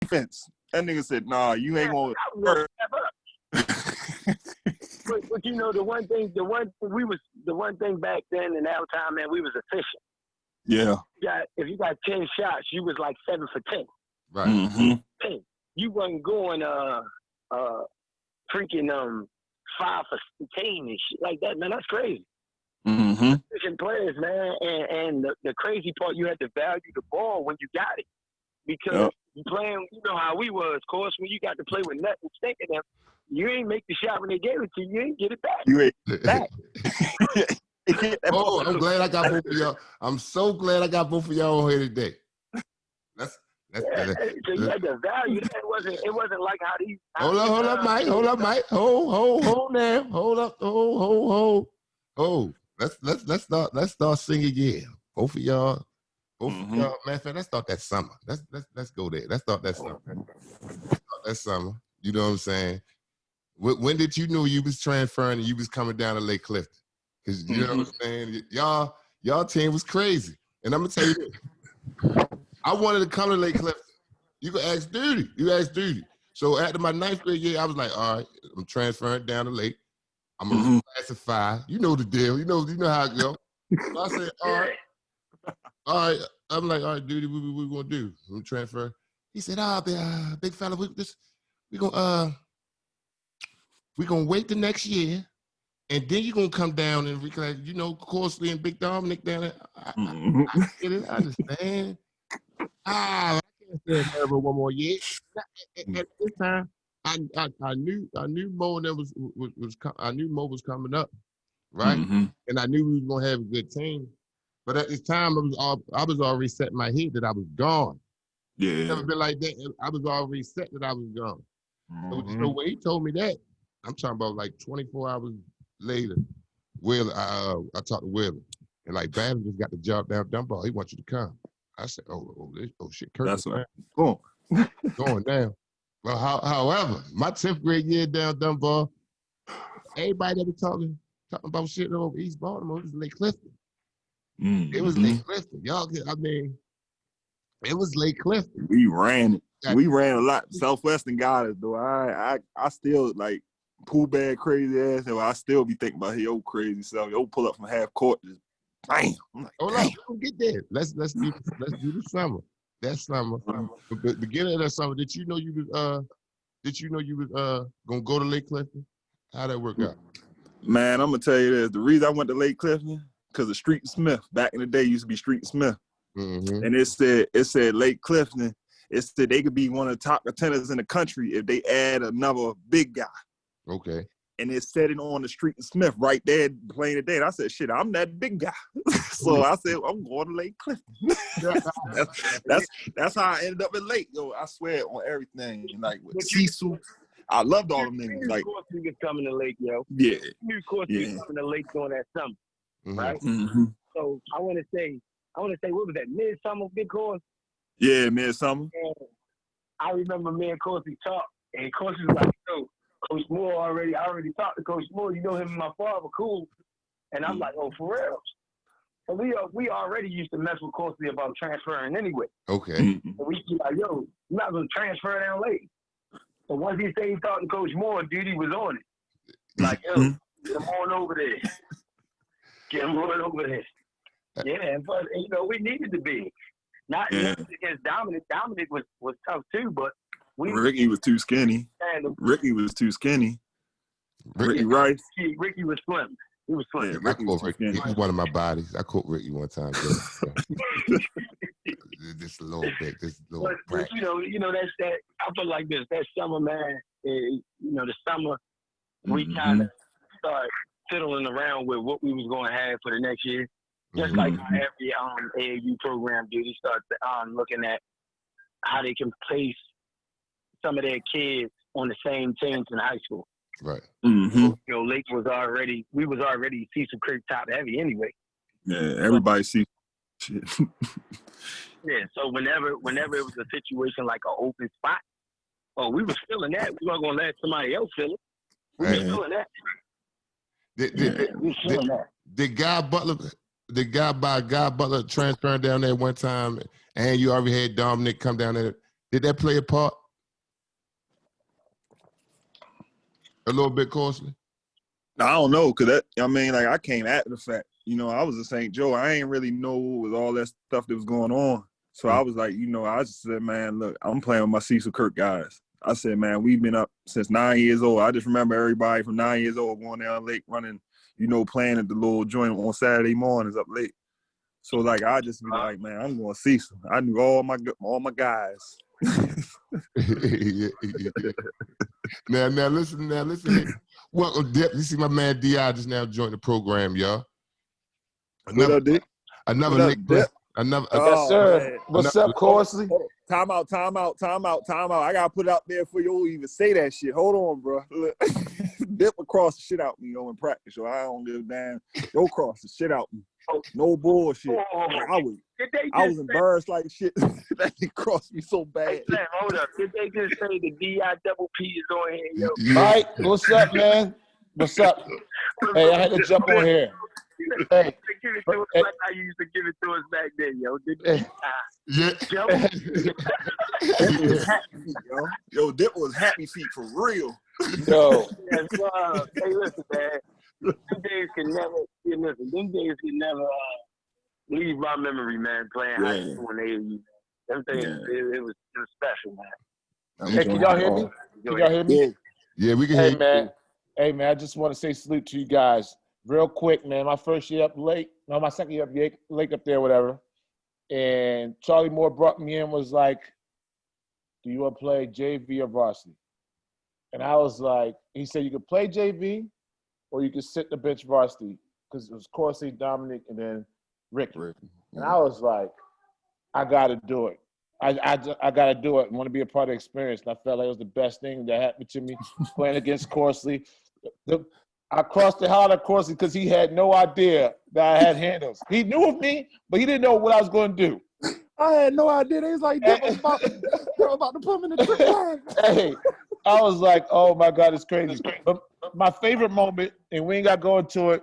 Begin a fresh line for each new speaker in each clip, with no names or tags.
defense. That nigga said, nah, you ain't gonna
step up. But you know, the one thing back then in our time, man, we was efficient.
Yeah.
If you got 10 shots, you was like 7 for 10.
Right.
Mm-hmm.
10. You wasn't going freaking 5 for 10 and shit like that, man. That's crazy.
Mm-hmm.
Efficient players, man, and the crazy part, you had to value the ball when you got it, because you playing. You know how we was, of course, when you got to play with nothing stinking them. You ain't make the shot when they gave it to you. You ain't get it back.
You ain't back.
Oh, I'm glad I got both of y'all. I'm so glad I got both of y'all on here today.
So you had to value that. It wasn't like how these.
Hold up, Mike. Hold up, Mike. Hold now. Hold up. Hold. Let's start singing again. Both of y'all. Man, let's start that summer. Let's go there. Let's start that summer. You know what I'm saying? When did you know you was transferring and you was coming down to Lake Clifton? Because you know what I'm saying? Y'all team was crazy. And I'm gonna tell you this. I wanted to come to Lake Clifton. You can ask Duty. So after my 9th grade year, I was like, all right, I'm transferring down to Lake. I'm gonna classify. You know the deal. You know how it go. So I said, all right. I'm like, all right, Duty, what we gonna do? We transfer. He said, big fella, we gonna wait the next year, and then you're gonna come down and reclass. You know, Corsley and Big Dominic down there. I get it. I understand. I can't stay forever one more year. At this time, I knew Mo and was I knew Mo was coming up, right? And I knew we was gonna have a good team. But at this time, I was already set in my head that I was gone. Yeah, it's never been like that. I was already set that I was gone. So when he told me that, I'm talking about like 24 hours later. Wheeler, I talked to Wheeler, and like Bam just got the job down Dunbar. He wants you to come. I said, oh shit, Kirk.
That's right.
Going down. Well, however, my 10th grade year down Dunbar, everybody that was talking about shit over East Baltimore, it was Lake Clifton. It was Lake Clifton. Y'all, I mean, it was Lake Clifton.
We ran it. We ran a lot. Southwestern got us, though. I still, like, pool bag crazy ass, and I still be thinking about his old crazy self. Yo, pull up from half court, just bam. I'm like,
hold on, we don't get there. Let's do the summer. That summer, the beginning of that summer. Did you know you was gonna go to Lake Clifton? How'd that work out?
Man, I'm gonna tell you this. The reason I went to Lake Clifton, because of Street and Smith. Back in the day, it used to be Street and Smith. And it said Lake Clifton. It said they could be one of the top contenders in the country if they add another big guy.
Okay.
And it said it on the Street and Smith right there playing the day. And I said, shit, I'm that big guy. So I said, I'm going to Lake Clifton. that's how I ended up in Lake. Yo, I swear on everything. Like with Cecil. I loved all them niggas. Like,
Corsley was coming to Lake, yo.
Yeah.
You knew Corsley was coming to Lake during that summer. Right? So I want to say, what was that, midsummer, Big Course?
Yeah, midsummer.
I remember me and Corsley talked, and Corsley was like, yo, Coach Moore I already talked to Coach Moore. You know him and my father, cool. And I'm like, oh, for real? So we already used to mess with Corsley about transferring anyway.
Okay.
And we used to be like, yo, you not going to transfer down Lake. So once he said he talked to Coach Moore, Duty was on it. Like, yo, get him on over there. Get him on over there. Yeah, but, you know, we needed to be. Not against Dominic. Dominic was tough, too, but
Ricky was too skinny. Ricky was too skinny. Ricky Rice.
Ricky was slim. He was slim.
Yeah, I caught Ricky. He was one of my bodies. I caught Ricky one time. Just a little bit.
But you know that's that. I feel like this. That summer, man. You know, the summer we kind of started fiddling around with what we was going to have for the next year. Just like every AAU program do, they start looking at how they can place some of their kids on the same teams in high school.
Right.
You know, Lake we was already Cecil Creek top heavy anyway.
Yeah, everybody sees shit.
Yeah, so whenever it was a situation like an open spot, we was filling that. We weren't gonna let somebody else fill it. We was filling that.
Did Guy Butler transferring down there one time, and you already had Dominic come down there? Did that play a part? A little bit, Corsley?
I don't know, cause that I mean, like I came after the fact. You know, I was in St. Joe. I ain't really know with all that stuff that was going on. So I was like, you know, I just said, man, look, I'm playing with my Cecil Kirk guys. I said, man, we've been up since 9 years old. I just remember everybody from 9 years old going down lake running, you know, playing at the little joint on Saturday mornings up late. So like I just be like, man, I'm going Cecil. I knew all my guys.
Yeah. Now listen here. Welcome, Dip. You see my man D.I. just now joined the program, y'all.
What up, Dick?
Another
What up,
Lake
Dip?
Yes, sir.
Man.
What's up, Corsley?
Time out. I gotta put it out there before you even say that shit. Hold on, bro. Look, Dip will cross the shit out me, in practice. So I don't give a damn. Go cross the shit out me. No bullshit. I was embarrassed like shit. That he crossed me so bad.
Hey, Sam, hold up. Did they just say the DI double P is on here, yo?
Mike, what's up, man? What's up? Hey, I had to jump on here. Hey,
Give it to us like I used to give it to us back then, yo.
Dip was happy feet, yo. Yo, Dip was happy feet for real.
Yo.
Yes, hey, listen, man. Them days can never leave my memory, man. Playing high school and AAU. Them things, it was special, man.
Hey, can y'all hear me? Can y'all hear me?
Yeah, we can hear you.
Man. Hey, man, I just want to say salute to you guys. Real quick, man. My first year up late. No, my second year up late up there, whatever. And Charlie Moore brought me in, was like, do you want to play JV or varsity? And I was like, he said, you could play JV or you could sit the bench varsity, because it was Corsley, Dominic, and then Ricky. And I was like, I got to do it. I got to do it. I want to be a part of the experience. And I felt like it was the best thing that happened to me playing against Corsley. I crossed the hell out of Corsley because he had no idea that I had handles. He knew of me, but he didn't know what I was going to do.
I had no idea. They was like, Dip was about to put him in the trick line.
Hey, I was like, oh my God, it's crazy. But my favorite moment, and we ain't got to go into it,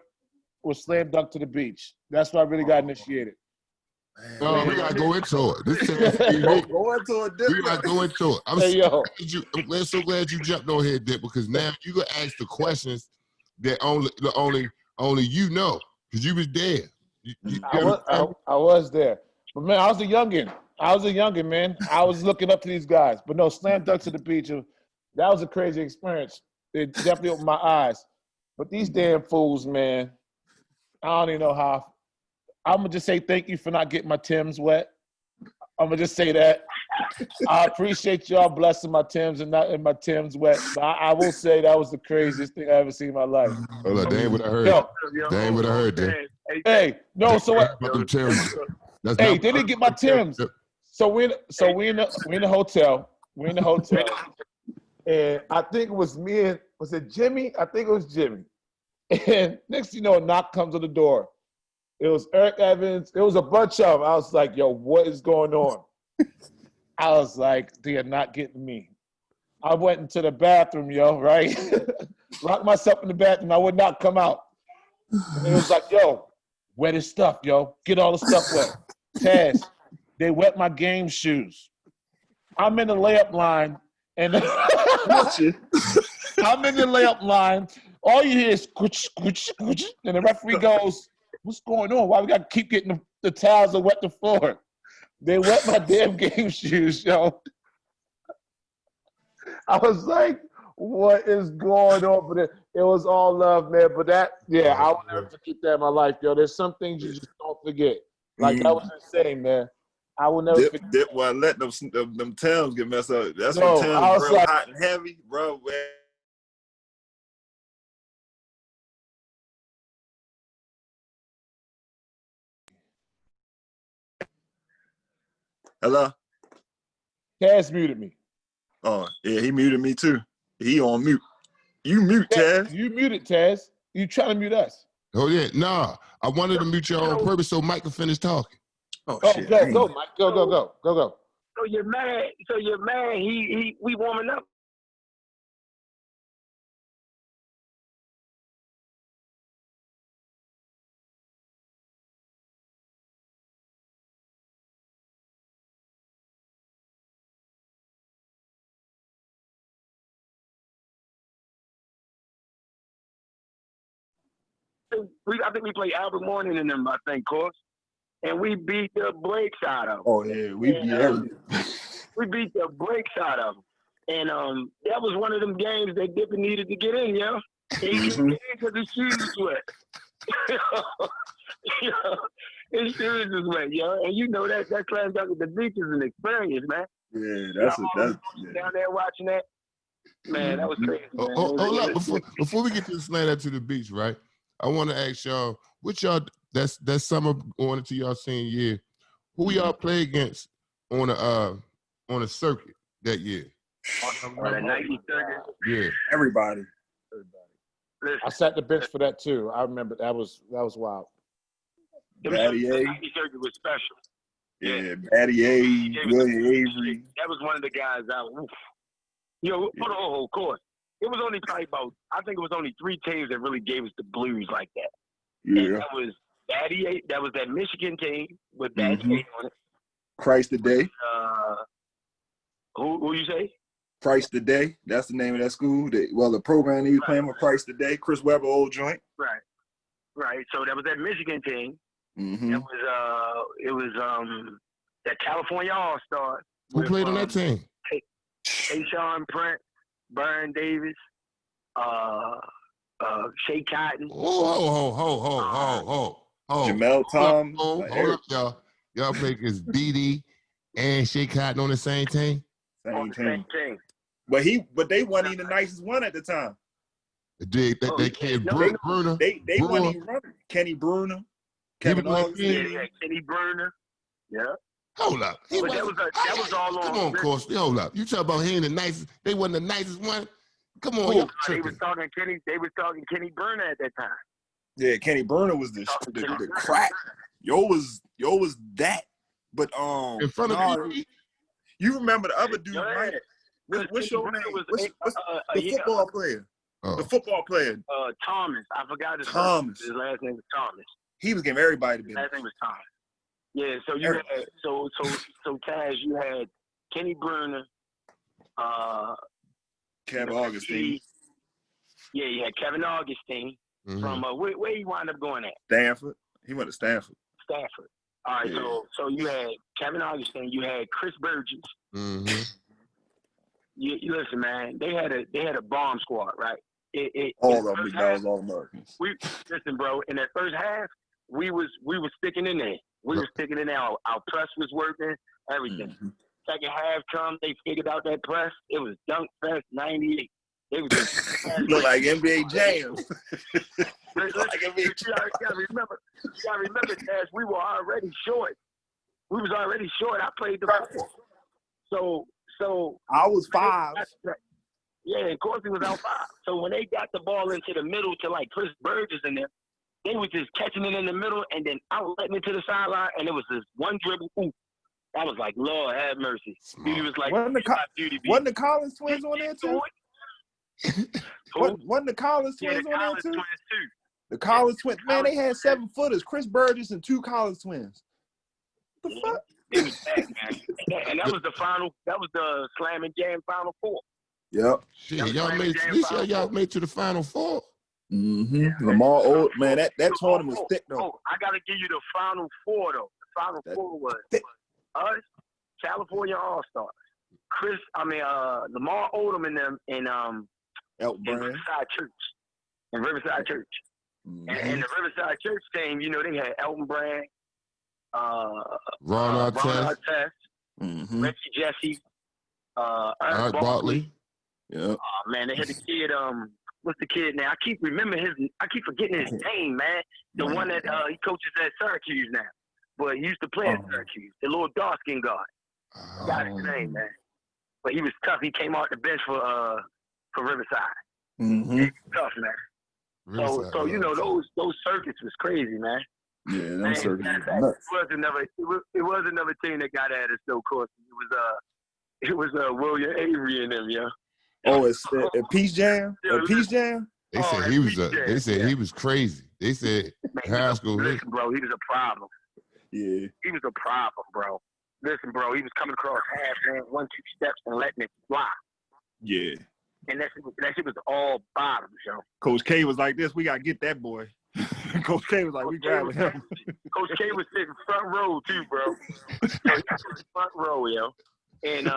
was slam dunk to the beach. That's why I really got initiated.
No, we gotta go into it. This
Go into it, Dip.
We gotta go into it. I'm so glad you jumped on here, Dip, because now you can ask the questions that only you know, because you was there.
I was there. But man, I was a youngin', man. I was looking up to these guys. But no, slam dunk to the beach, that was a crazy experience. It definitely opened my eyes. But these damn fools, man, I don't even know how. I'm going to just say thank you for not getting my Timbs wet. I'm going to just say that. I appreciate y'all blessing my Timbs and not in my Timbs wet. But I will say that was the craziest thing I ever seen in my life.
Hold on, they ain't what I heard. They ain't what I heard, Dip.
Hey, no, so what? Hey, they didn't get my Timbs. So we in the hotel. We're in the hotel. And I think it was me and, was it Jimmy? I think it was Jimmy. And next thing you know, a knock comes on the door. It was Eric Evans. It was a bunch of them. I was like, yo, what is going on? I was like, they are not getting me. I went into the bathroom, yo, right? Locked myself in the bathroom. I would not come out. And it was like, yo, wet his stuff, yo. Get all the stuff wet. Taz, they wet my game shoes. I'm in the layup line. And I'm in the layup line. All you hear is squish, squish, squish. And the referee goes, what's going on? Why we got to keep getting the towels to wet the floor? They wet my damn game shoes, yo. I was like, what is going on? But it was all love, man. But that, I will never forget that in my life, yo. There's some things you just don't forget. Like, that was insane, man. I will never forget.
Dip wasn't letting them Timbs get messed up. That's when Timbs real like, hot and heavy, bro. Hello?
Taz muted me.
Oh, yeah, he muted me too. He on mute. You mute, Taz.
You muted, Taz. You trying to mute us.
Oh, yeah. Nah, I wanted to mute you on purpose so Mike could finish talking.
Oh shit. Go, Mike. Go.
So you're mad. We warming up. I think we played Albert Morning in them, I think, course. And we beat the brakes out of them.
Oh, yeah. We
beat the brakes out of them. And that was one of them games that Dippin needed to get in, yo. He couldn't get in because his shoes was wet. His shoes was wet, yo. And you know that slam dunk at the beach is an experience, man.
Yeah, that's
down there watching that. Man, that was crazy.
Hold up, before we get to the slam dunk to the beach, right? I want to ask y'all, what y'all that summer going into y'all senior year, who y'all play against on a circuit that year?
On the 90 circuit?
Yeah.
Everybody.
I sat the bench for that too. I remember that was wild.
Batty A.
The 90 circuit was special.
Yeah, Batty A, William Avery.
That was one of the guys of course. It was only probably I think it was only 3 teams that really gave us the blues like that.
Yeah.
And that was Batty A, that was that Michigan team with Batty A on it.
Christ the Day.
Who you say?
Christ the Day. That's the name of that school. The program he was playing with Christ the Day. Chris Webber, old joint.
Right. So that was that Michigan team.
Mm-hmm.
It was that California All-Star.
Who played on that team?
Sean Print, Byron Davis, Shea Cotton.
Jamel Tom.
Hold up, y'all. Y'all play against BD and Shea Cotton on the same team?
Same team.
But they wasn't even the nicest one at the time.
They kid Bruner.
They wasn't even running. Kenny Bruner. Kevin Augustine.
Yeah, Kenny Bruner. Yeah.
Hold up.
That was all on.
Come on, Corsley. Hold up. You talk about he ain't the nicest. They wasn't the nicest one. Come on, y'all
They
tripping.
was talking Kenny Bruner at that time.
Yeah, Kenny Bruner was the crack. Yo was that. But
in front of you.
You remember the other dude, right? What's your name? What's the football player? The football player.
Thomas. I forgot his
Thomas.
His last name was Thomas.
He was giving everybody the
His last name was Thomas. Yeah, so you had so Taz, you had Kenny Bruner,
Kevin Augustine.
You had Kevin Augustine from where he wound up going at?
Stanford. He went to Stanford.
All right, so you had Kevin Augustine, you had Chris Burgess.
Mm-hmm.
You listen, man. They had a bomb squad, right?
All of them, was all Americans.
Listen, bro. In that first half, we was sticking in there. We were sticking in there. Our press was working. Everything.
Mm-hmm.
Second half come, they figured out that press. It was Dunk Fest '98. It was
look like NBA jams.
You gotta remember, Taz, we were already short. We was already short. I played the four. So
I was 5.
Yeah, of course he was out 5. So when they got the ball into the middle to like Chris Burgess in there, they was just catching it in the middle and then outletting it to the sideline, and it was this one dribble. Ooh, I was like, Lord have mercy. He was like,
wasn't the Collins twins on there too? Wasn't the Collins twins on there too? The Collins twins, man, they had 7-footers. Chris Burgess and 2 Collins twins. What the fuck?
It was bad, man. And that was the final. That was the Slam and Jam Final Four.
Yep.
Shit, y'all made to the Final Four.
Mm-hmm. Yeah, Lamar Old, man, that tournament was thick though.
Oh, I gotta give you the Final Four though. The Final Four was us, California All-Stars, Lamar Odom and them in Riverside Church. Mm-hmm. And the Riverside Church team, they had Elton Brand,
Ron Artest,
Reggie Jesse,
Art Bartley.
Yeah.
Oh man, they had the kid. What's the kid now? I keep forgetting his name, man. The one that he coaches at Syracuse now, but he used to play at Syracuse. The little dark skin guard. Got his name, man. But he was tough. He came out the bench for Riverside.
Mm-hmm.
He was tough, man. Riverside, so those circuits was crazy, man.
Yeah, those circuits was nuts.
It was another team that got at us though, course. It was William Avery and them, yeah.
Oh, it's Peace Jam. Peace Jam.
They said he was. They said he was crazy. They said high school.
Listen, bro, he was a problem.
Yeah,
he was a problem, bro. Listen, bro, he was coming across half, man, 1-2 steps and letting it fly.
Yeah.
And that shit was all bottoms, yo.
Coach K was like this. We gotta get that boy. Coach K was like, we grabbing him.
Coach K was sitting front row too, bro. Front row, yo. And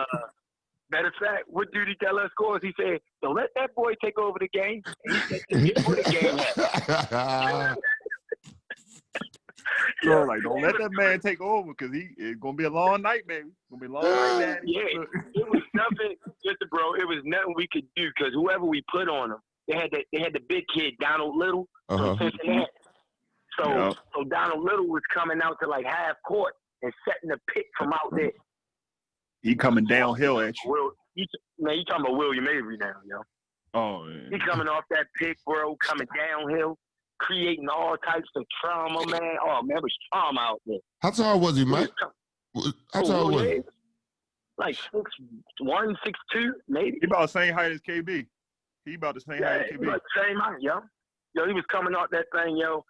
matter of fact, what dude he tell us scores? He said, "Don't let that boy take over the game." And he said, "This where the game at."
So like, don't let that man take over because it's gonna be a long night, baby. It's gonna be a long night, man.
Yeah, it was nothing, listen, bro. It was nothing we could do because whoever we put on them, they had the big kid Donald Little from Cincinnati. So Donald Little was coming out to like half court and setting the pick from out there.
He coming downhill at you.
You talking about William Avery now, yo.
Oh, man.
He coming off that pick, bro, coming downhill, creating all types of trauma, man. Oh, man, it was trauma out there.
How tall was he, Mike? How tall was he?
Like 6'1", 6'2", maybe.
He about the same height as KB. He about the same height as KB.
About the same height, yo. Yo, he was coming off that thing, yo.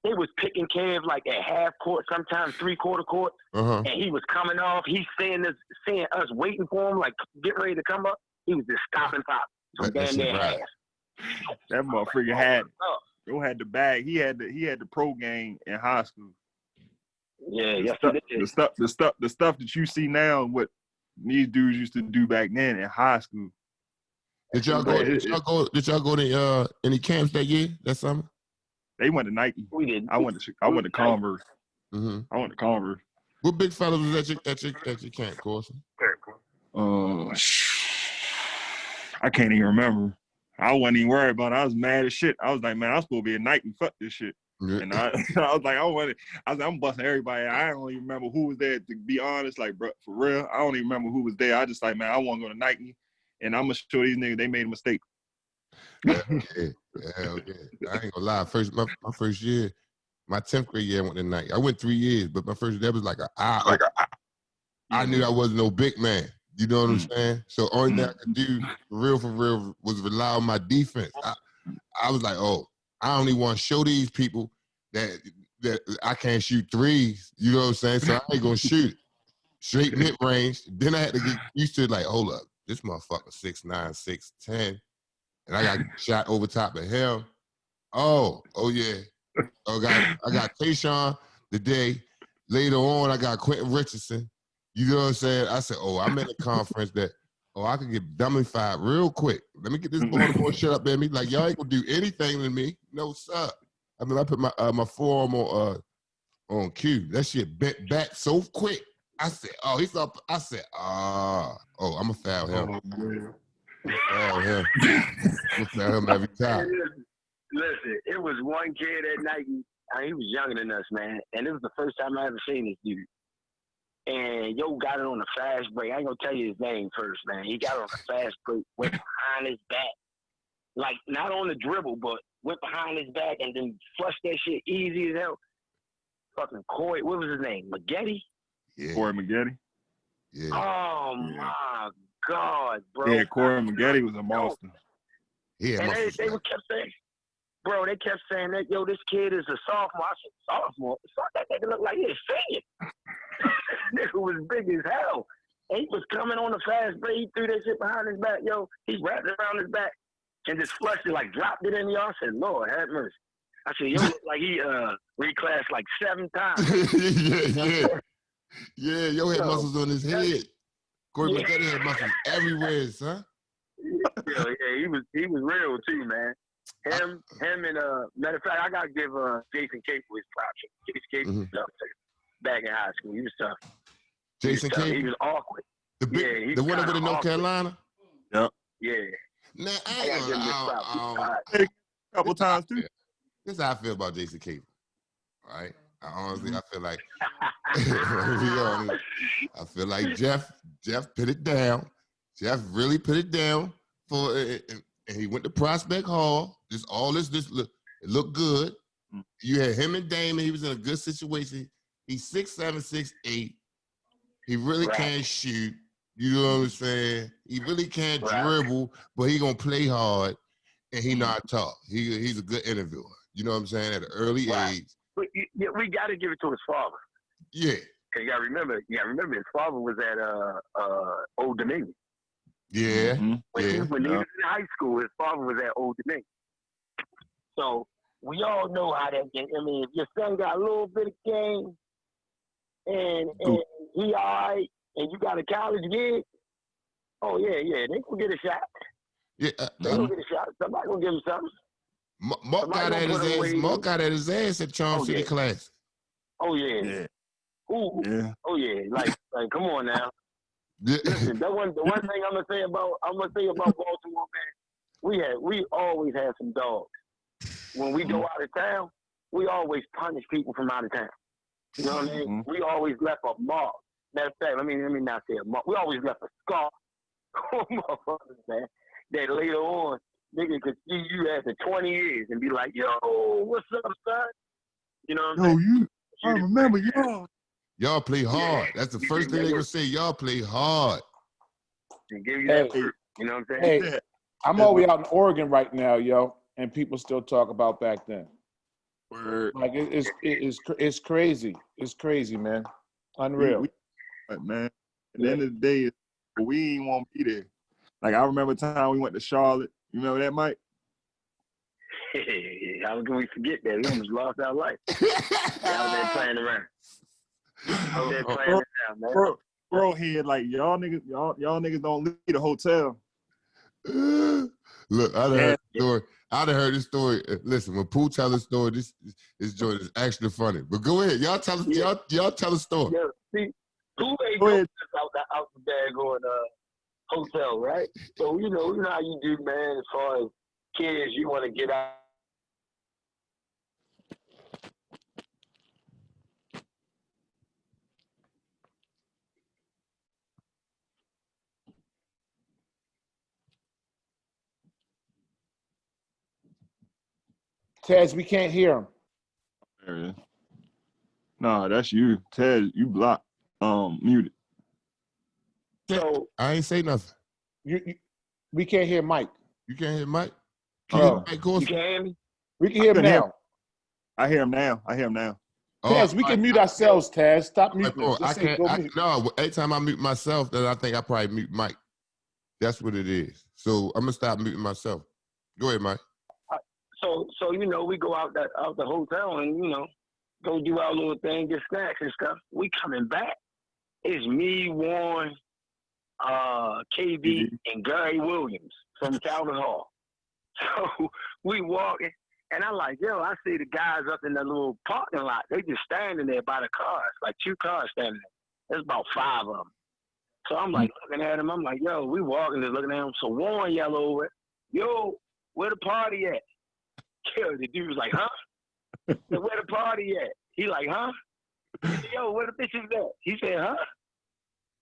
They was picking Kev like at half court, sometimes 3/4 court, and he was coming off. He's seeing us waiting for him, like getting ready to come up. He was just stopping pop. So damn near half.
That motherfucker had the bag. He had the pro game in high school.
Yeah, yes,
the stuff that you see now, what these dudes used to do back then in high school.
Did y'all go to any camps that year? That summer?
They went to Nike.
We did.
I went to Converse. I went to Converse.
What big fellas was at your camp, Corsley?
I can't even remember. I wasn't even worried about it. I was mad as shit. I was like, man, I'm supposed to be at Nike. Fuck this shit. Yeah. And I was like, I'm busting everybody. I don't even remember who was there, to be honest. Like, bro, for real, I don't even remember who was there. I just like, man, I want to go to Nike, and I'm gonna show these niggas they made a mistake.
Hell yeah. I ain't gonna lie. My first year, my 10th grade year, I went to Nike. I went 3 years, but my first that was like I knew I wasn't no big man. You know what I'm saying? So only thing I could do for real was rely on my defense. I was like, oh, I only want to show these people that I can't shoot threes. You know what I'm saying? So I ain't gonna shoot straight mid range. Then I had to get used to it. Like, hold up, this motherfucker 6'9", 6'10". And I got shot over top of him. Oh yeah. I got Tayshaun today. Later on, I got Quentin Richardson. You know what I'm saying? I said, oh, I'm in a conference that, I could get dummified real quick. Let me get this Baltimore shit up at me. Like, y'all ain't gonna do anything to me. No, sir. I mean, I put my forearm on cue. That shit bent back so quick. I said, oh, he's up. I said, I'm gonna foul him. Oh, yeah. I'm foul him every time.
Listen, it was one kid at Nike. He was younger than us, man. And it was the first time I ever seen this dude. And got it on a fast break. I ain't gonna tell you his name first, man. He got it on a fast break, went behind his back. Like, not on the dribble, but went behind his back and then flushed that shit easy as hell. Fucking Corey, what was his name? Maggette?
Yeah.
Corey Maggette?
Yeah.
Oh, my God, bro.
Yeah, Corey Maggette was a monster.
Yeah,
and they kept saying, bro, they kept saying that, this kid is a sophomore. I said, sophomore? That nigga looked like he was senior. Nigga was big as hell. And he was coming on the fast break. He threw that shit behind his back. He wrapped it around his back and just flushed it, like dropped it in the yard. I said, Lord, have mercy. I said, look like he reclassed like 7 times.
Yeah, had muscles on his head. Corey Maggette had muscles everywhere, son.
Yeah, he was real too, man. Him, and matter of fact, I gotta give Jason Capel his props. Jason Capel was tough back in high school. He was tough.
Jason Capel?
He was awkward.
The one over in North Carolina?
Yep.
Yeah.
Now,
I gotta give him his props.
A couple times too.
This is how I feel about Jason Capel. All right? Honestly, I feel like, to be honest, I feel like Jeff put it down. Jeff really put it down and he went to Prospect Hall. It looked good. You had him and Damon. He was in a good situation. He's 6'7", 6'8". He really can't shoot. You know what I'm saying? He really can't dribble, but he gonna play hard, and he not talk. He's a good interviewer. You know what I'm saying? At an early age.
But we got to give it to his father.
Yeah.
You got to remember his father was at Old Dominion.
Yeah.
When he was in high school, his father was at Old Dominion. So we all know how that game. I mean, if your son got a little bit of game and he all right, and you got a college gig, oh yeah, they gonna get a shot.
Yeah,
they gonna get a shot. Somebody gonna give him something.
Mark got at his ass at Charm City class.
Oh yeah. Ooh.
Yeah.
Oh yeah. Like come on now. Listen, the one thing I'm gonna say about Baltimore, man. We always had some dogs. When we go out of town, we always punish people from out of town. You know what I mean? We always left a mark. Matter of fact, let me not say a mark. We always left a scar on motherfuckers, man. That later on, nigga could see you after 20 years and be like, yo, what's up, son? You know what I'm saying?
I remember y'all.
Y'all play hard. That's the first thing they gonna say. Y'all play hard.
And give you that fruit. You know what I'm
saying?
Hey,
I'm all the way out in Oregon right now, yo, and people still talk about back then.
Word.
Like it's crazy. It's crazy, man. Unreal.
Man, at the end of the day, we ain't want to be there. Like, I remember the time we went to Charlotte. You remember that, Mike?
How can we forget that? We almost lost our life. Out there playing around. Out there playing around, man.
Bro, here, like, y'all niggas don't leave the hotel.
Look, I done heard this story. Listen, when Pooh tell a story, this joint is actually funny. But go ahead, y'all tell a story.
Yeah, see, Pooh ain't going out the daggone hotel, right? So you know how you do, man. As far as kids, you want to get out.
Taz, we can't hear him.
There it is. Nah, that's you. Taz, you blocked. Muted.
So
I ain't say nothing.
We can't hear Mike.
You can't hear Mike?
You can't hear me?
We can hear him now.
I hear him now.
Taz, we can mute ourselves, Taz. Stop muting.
I can't. No, every time I mute myself, then I think I probably mute Mike. That's what it is. So I'm gonna stop muting myself. Go ahead, Mike.
So you know, we go out the hotel and go do our little thing, get snacks and stuff. We coming back. It's me, Warren, KB, and Gary Williams from Calvin Hall. So we walking, and I'm like, yo, I see the guys up in the little parking lot. They just standing there by the cars, like 2 cars standing there. There's about 5 of them. So I'm like looking at them. I'm like, yo, we walking, just looking at them. So Warren yell over, yo, where the party at? Yo, the dude was like, huh? Said, where the party at? He like, huh? He said, yo, where the bitches at? He said, huh?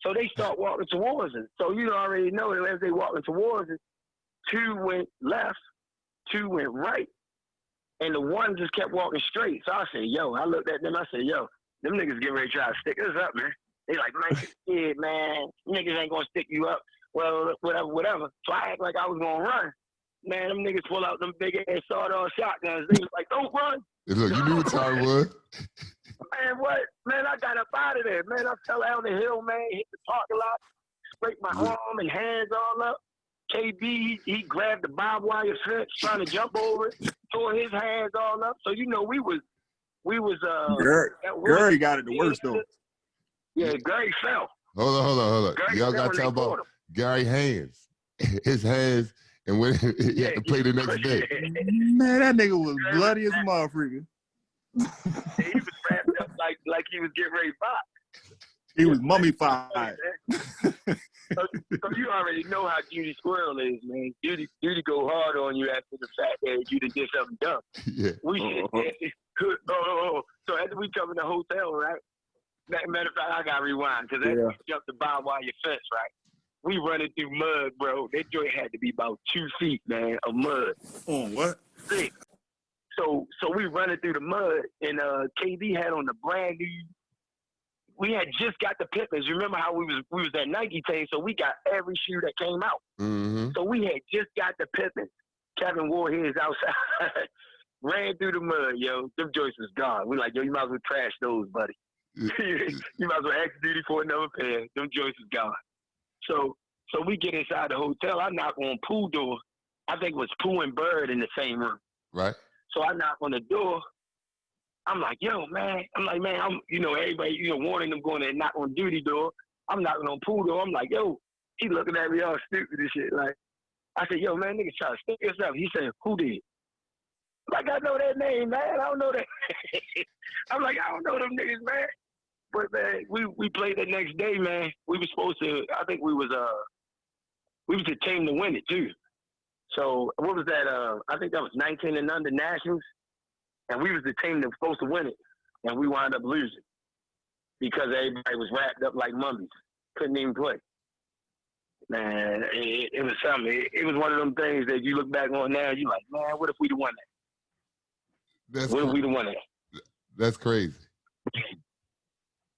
So they start walking towards us. So you already know that as they walking towards us, 2 went left, 2 went right, and the one just kept walking straight. So I said, yo, I looked at them, I said, yo, them niggas get ready to try to stick us up, man. They like, man, kid, man, niggas ain't gonna stick you up. Well, whatever. So I act like I was gonna run. Man, them niggas pull out them big ass sawed-off shotguns. They was like, don't run.
Hey, look, you knew what time it was.
Man, what? Man, I got up out of there. Man, I fell down the hill, man, hit the parking lot, scraped my arm and hands all up. KB, he grabbed the barbed wire fence, trying to jump over it, tore his hands all up. So, you know, we was
Gary got it the worst, though.
Yeah, Gary fell.
Hold on. Y'all got to tell about Gary hands. His hands, and when he had to play the next day.
Man, that nigga was bloody as a motherfucker.
He was wrapped up like he was getting ready to box.
He was mummified.
So you already know how Judy Squirrel is, man. Judy go hard on you after the fact that you did something dumb.
Yeah.
So after we come in the hotel, right? Matter of fact, I got to rewind because after we jumped the barbed wire fence, right? We running through mud, bro. That joint had to be about 2 feet, man, of mud.
Oh, what?
Thick. So we running through the mud, and KD had on the brand new. We had just got the Pippins. Remember how we was that Nike team, so we got every shoe that came out.
Mm-hmm.
So we had just got the Pippins. Kevin wore his outside, ran through the mud, yo. Them joints was gone. We like, yo, you might as well trash those, buddy. You might as well ask Duty for another pair. Them joints is gone. So we get inside the hotel. I knock on Pooh door. I think it was Pooh and Bird in the same room.
Right.
So I knock on the door. I'm like, yo, man. I'm like, man, everybody, warning them going to knock on duty door. I'm knocking on pool door. I'm like, yo, he looking at me all stupid and shit. Like, I said, yo, man, nigga, try to stick yourself. He said, who did? Like, I know that name, man. I don't know that. I'm like, I don't know them niggas, man. But, man, we played the next day, man. We were supposed to, I think we was the team to win it, too. So, what was that? I think that was 19 and under Nationals. And we was the team that was supposed to win it. And we wound up losing. Because everybody was wrapped up like mummies. Couldn't even play. Man, it was something. It was one of them things that you look back on now, you like, man, what if we'd have won that? What if we'd have won that?
That's crazy.